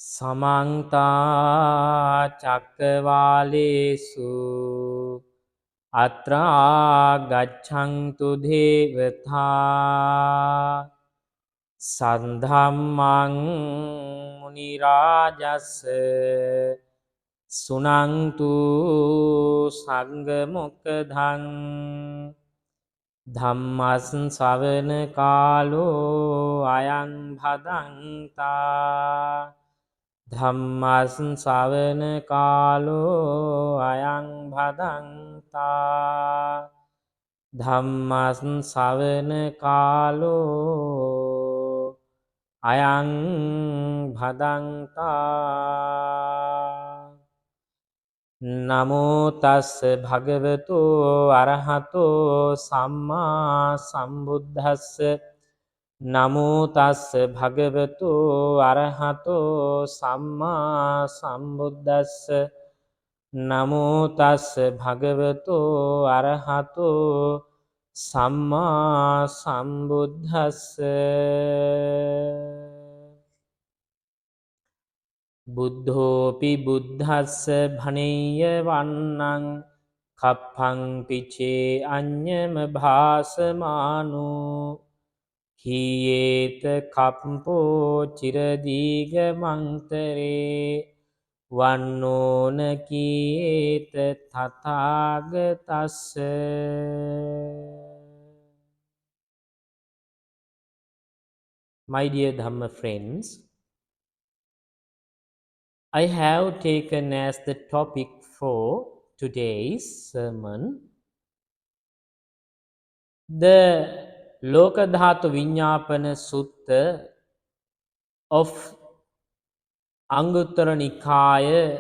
समन्ता चक्रवालेषु अत्रा गच्छन्तु देवता सद्धम्मं मुनिराजस्य सुनन्तु संगमुखधं ධම්මස්ස ශවන කාලෝ අයං භදංතා ධම්මස්ස ශවන කාලෝ අයං භදංතා ධම්මස්ස ශවන කාලෝ අයං භදංතා නමෝ තස්ස භගවතු අරහතෝ සම්මා සම්බුද්දස්ස නමෝ තස්ස භගවතු අරහතෝ සම්මා සම්බුද්දස්ස නමෝ තස්ස භගවතු අරහතෝ සම්මා සම්බුද්දස්ස බුද්ධෝපි බුද්ධස්ස භනෙය්‍ය වන්නං කප්පං පිචේ අඤ්ඤම භාසමානෝ හීයේත කප්පෝ චිරදීග මන්තරේ වන්නෝන කීයේත තථාගතස්ස. My dear Dhamma friends, I have taken as the topic for today's sermon the Lokadhatu Viññāpana Sutta of Anguttara Nikaya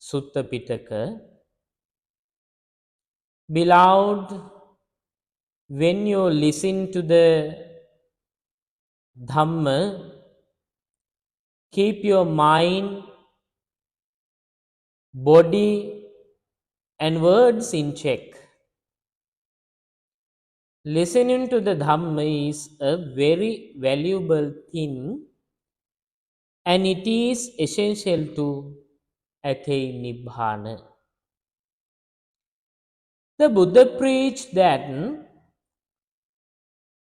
Sutta Pitaka. Beloved, when you listen to the Dhamma, keep your mind, body and words in check. Listening to the Dhamma is a very valuable thing and it is essential to attain Nibbana. The Buddha preached that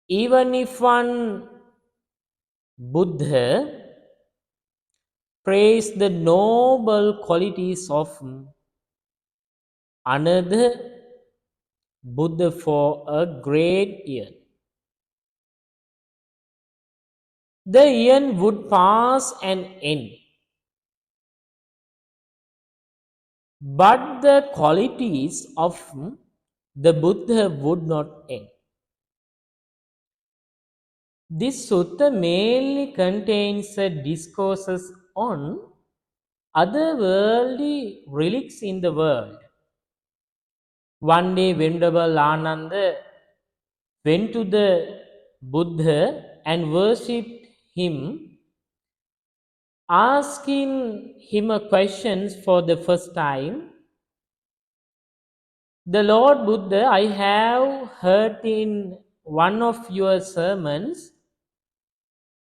even if one Buddha praise the noble qualities of another Buddha for a great eon, the eon would pass and end, but the qualities of the Buddha would not end. This sutta mainly contains discourses on other worldly relics in the world. One day Venerable Ananda went to the Buddha and worshipped him, asking him a question for the first time. The Lord Buddha, I have heard in one of your sermons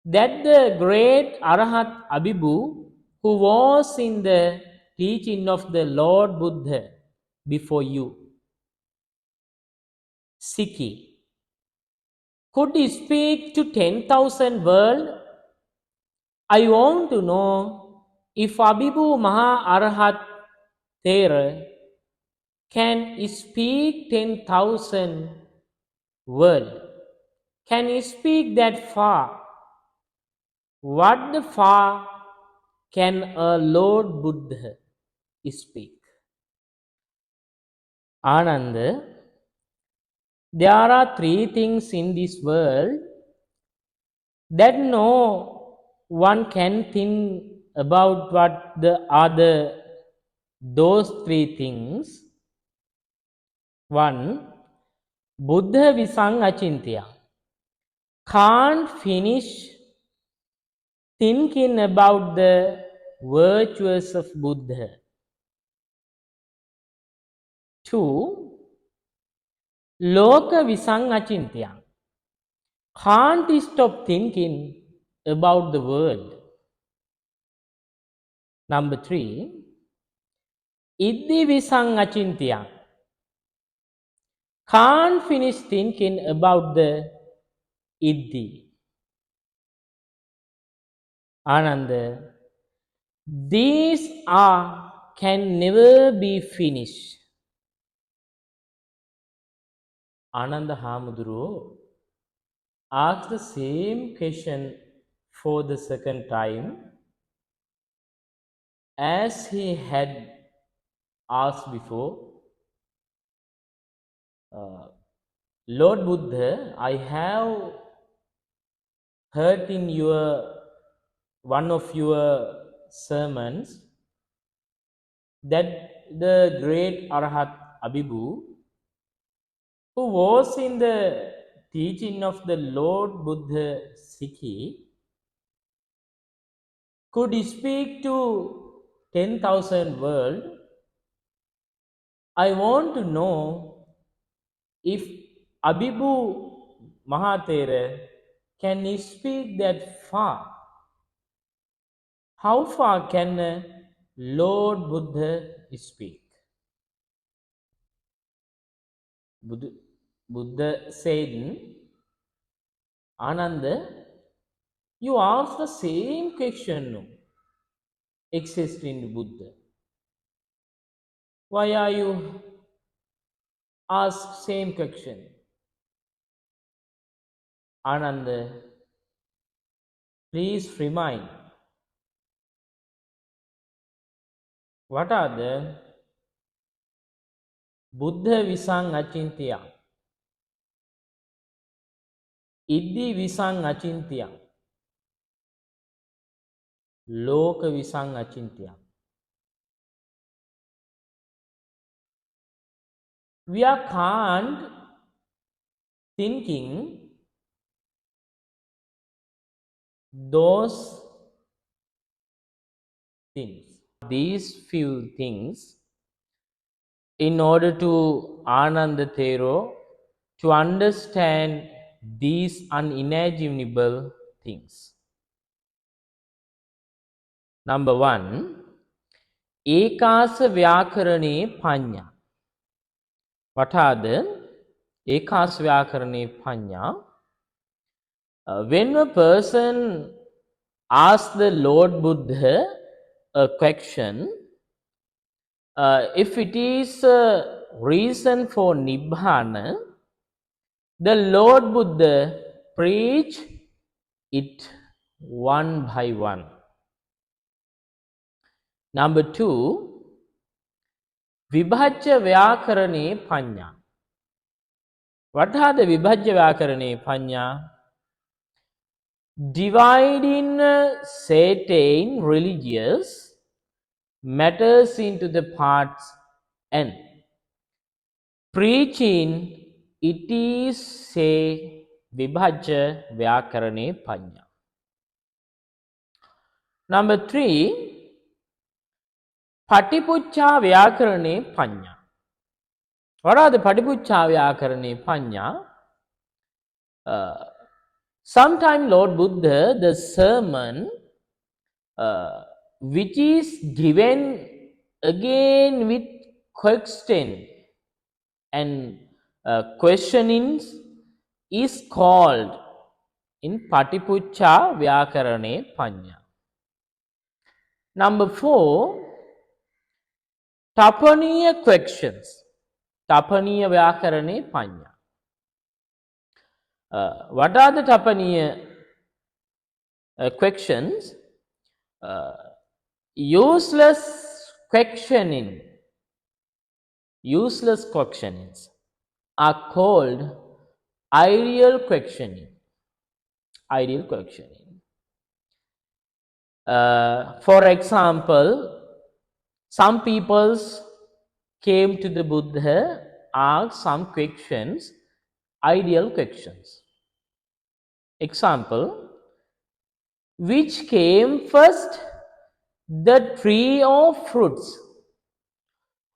that the great Arahat Abhibu, who was in the teaching of the Lord Buddha before you, Sikhi, could speak to 10,000 world. I want to know if Abhibu Maha Arahat Thera can speak 10,000 world. Can he speak that far? What the far can a Lord Buddha speak? Ananda, there are three things in this world that no one can think about what the other those three things. One, Buddha Visang Achintya. Can't finish thinking about the virtues of Buddha. Two, Loka Visang Achintya. Can't stop thinking about the world. Number 3, Iddi visang achintiyang. Can't finish thinking about the Iddi. Ananda, these can never be finished. Ananda Hamuduru asked the same question for the second time as he had asked before. Lord Buddha, I have heard in one of your sermons that the great Arahat Abhibu, who was in the teaching of the Lord Buddha Sikhi, could speak to 10,000 world. I want to know if Abhibu Mahathera can speak that far. How far can Lord Buddha speak? Buddha said, Ananda, you ask the same question exists in Buddha. Why are you ask same question? Ananda, please remind, what are the Buddha visang achintya, Iddi visang achintya, Loka visang achintya. We are can't thinking those things. These few things in order to Ananda Thero to understand these unimaginable things. Number 1, Ekasa Vyakarane Panya. What are the Ekasa Vyakarane Panya? When a person asks the Lord Buddha a question, if it is a reason for Nibbana, the Lord Buddha preach it one by one. Number 2, Vibhajya Vyakarane Panya. What are the Vibhajya Vyakarane Panya? Dividing certain religious matters into the parts and preaching it is say Vibhajya Vyakarane Panya. Number 3, Patipuccha Vyakarane Panya. What are the Patipuccha Vyakarane Panya? Sometime Lord Buddha, the sermon which is given again with question and questionings is called in Patipuccha Vyakarane Panya. Number 4, Tapaniya questions. Tapaniya Vyakarane Panya. What are the Tapaniya questions? Useless questionings are called ideal questioning. Ideal questioning. For example, some peoples came to the Buddha, asked some questions, ideal questions. Example, which came first, the tree of fruits,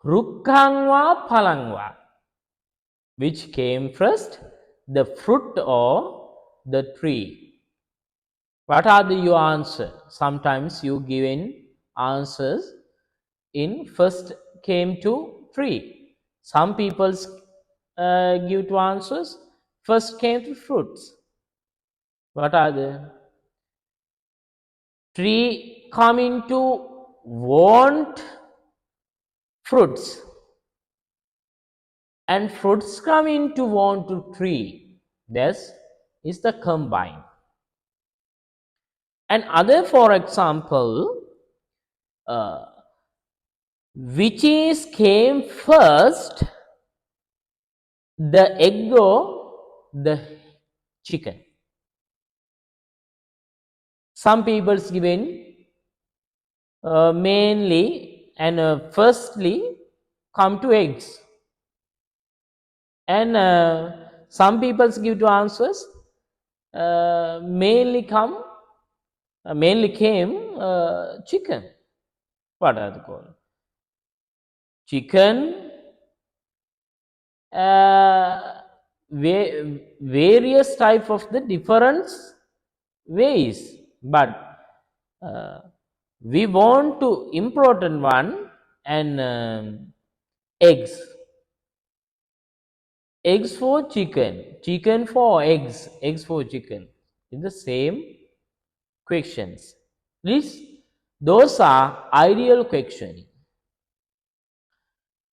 Rukkangwa Palangwa? Which came first, the fruit or the tree? What are your answer? Sometimes you given answers in first came to tree. Some people give two answers. First came to fruits. What are they? Tree coming to want fruits, and fruits coming to want to tree. This is the combine. And other, for example, which is came first, the egg or the chicken? Some people's given mainly and firstly come to eggs, and some people's give two answers. Mainly came chicken. What are they called? Chicken, various type of the different ways, but we want to important one, and eggs. Eggs for chicken, chicken for eggs, eggs for chicken. In the same questions. Those are ideal questioning.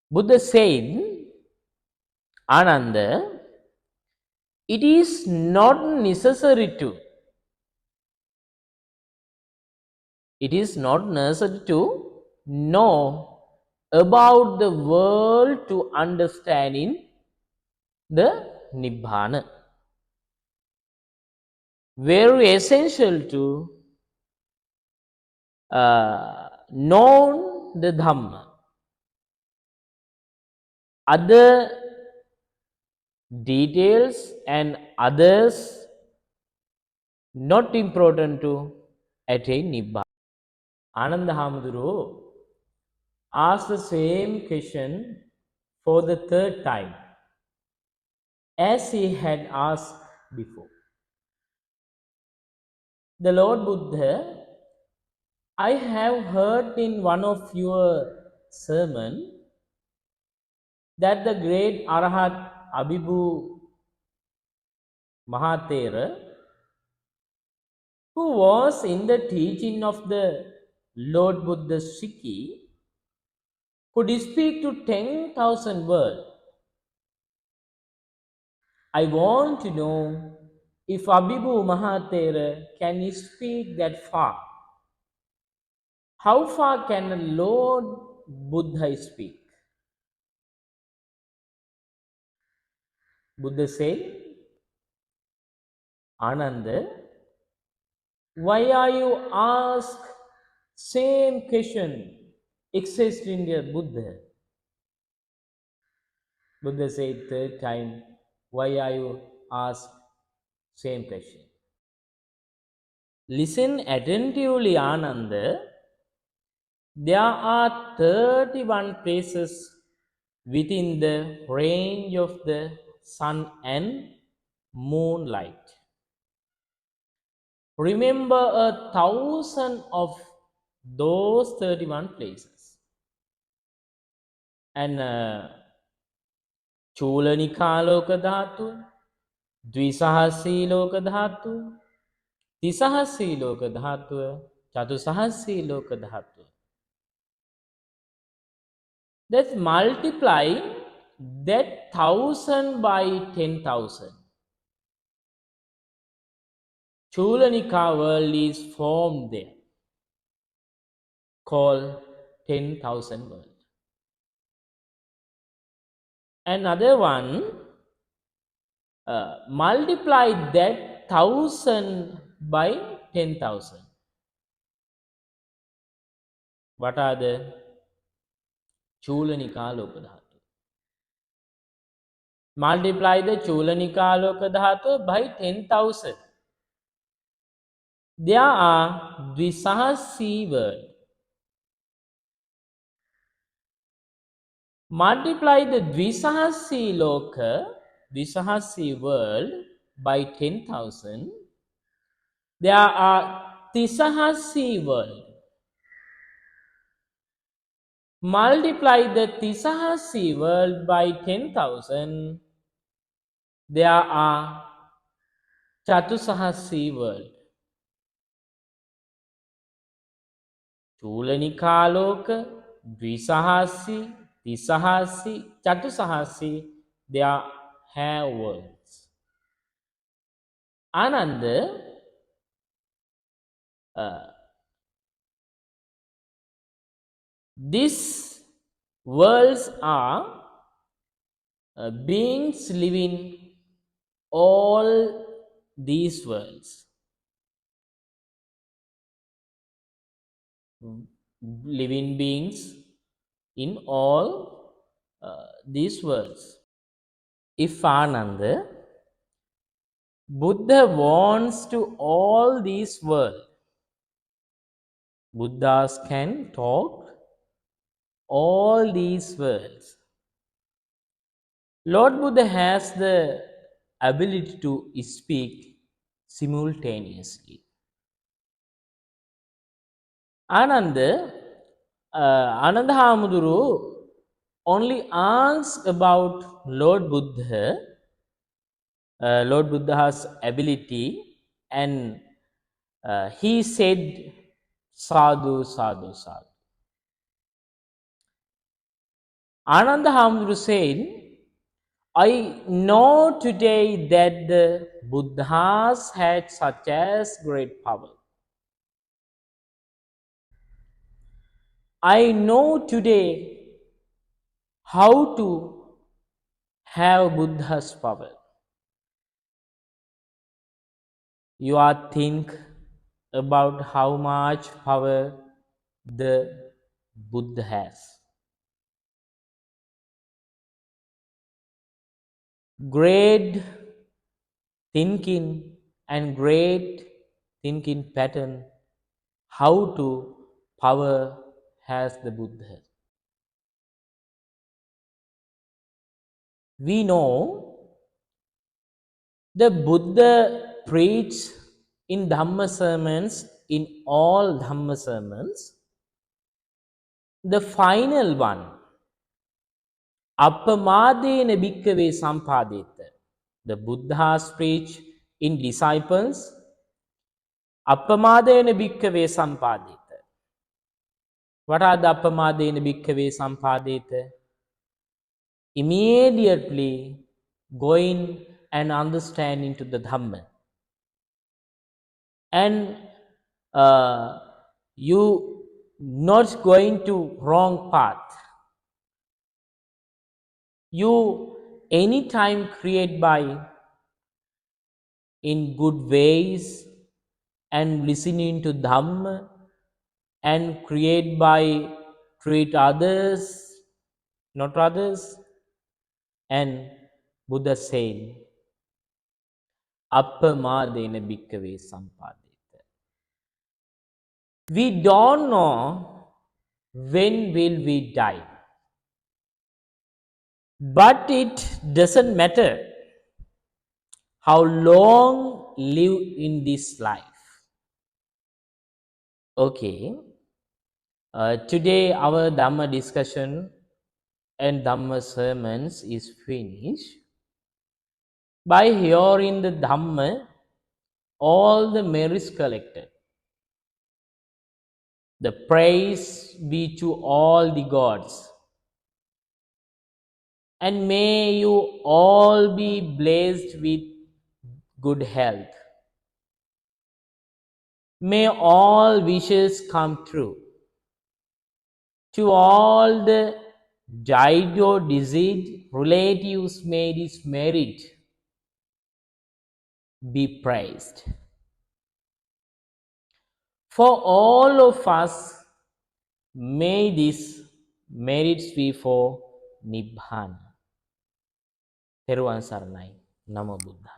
Buddha said, Ananda, it is not necessary to know about the world to understanding the Nibbana. Very essential to know the Dhamma. Other details and others not important to attain Nibbana. Ananda Hamaduru asked the same question for the third time as he had asked before. The Lord Buddha, I have heard in one of your sermon that the great Arahat Abhibu Mahathera, who was in the teaching of the Lord Buddha Shiki, could speak to 10,000 words. I want to know if Abhibu Mahathera can speak that far. How far can the Lord Buddha speak? Buddha said, Ananda, why are you ask same question exist in the Buddha? Buddha said third time, why are you ask same question? Listen attentively, Ananda. There are 31 places within the range of the sun and moonlight. Remember 1,000 of those 31 places. And Chulanika Dhatu, Dvisahasi Dhatu, Tisahasi Dhatu, Chatusahasi Dhatu. Let's multiply that 1,000 by 10,000. Chulanika world is formed there, called 10,000 world. Another one, multiply that 1,000 by 10,000. What are the Chulanika Dhatu? Multiply the Chulanika Dhatu by 10,000. There are Dvisahasi world. Multiply the Dvisahasi world by 10,000. There are Tisahasi world. multiply the Tisahasi world by 10,000, there are Chatusahasi world. Chulanikaloka, Dvisahasi, Tisahasi, Chatusahasi, there have worlds. Ananda, these worlds are beings living all these worlds. Living beings in all these worlds. If Ananda, Buddha wants to all these worlds, Buddhas can talk all these worlds. Lord Buddha has the ability to speak simultaneously. Ananda, Ananda Hamuduru only asked about Lord Buddha, Lord Buddha's ability, and he said, Sadhu, Sadhu, Sadhu. Ananda Hamuduru said, I know today that the Buddhas had such as great power. I know today how to have Buddha's power. You are think about how much power the Buddha has. Great thinking and great thinking pattern, how to power has the Buddha. We know the Buddha preached in Dhamma sermons, in all Dhamma sermons, the final one, Appamadena Bhikkave Sampadeta. The Buddha's preach in disciples, Appamadena Bhikkave Sampadeta. What are the Appamadena Bhikkave Sampadeta? Immediately going and understanding to the Dhamma. And you not going to wrong path. You anytime create by in good ways and listening to Dhamma and create by treat others, not others. And Buddha said, Appamadena Bhikkave Sampadeta. We don't know when will we die. But it doesn't matter how long live in this life. Okay. Today our Dhamma discussion and Dhamma sermons is finished. By hearing the Dhamma, all the merits collected. The praise be to all the gods. And may you all be blessed with good health. May all wishes come true. To all the died or deceased relatives, may this merit be praised. For all of us, may this merits be for Nibbana. Teruvan Saranai. Namo Buddhaya.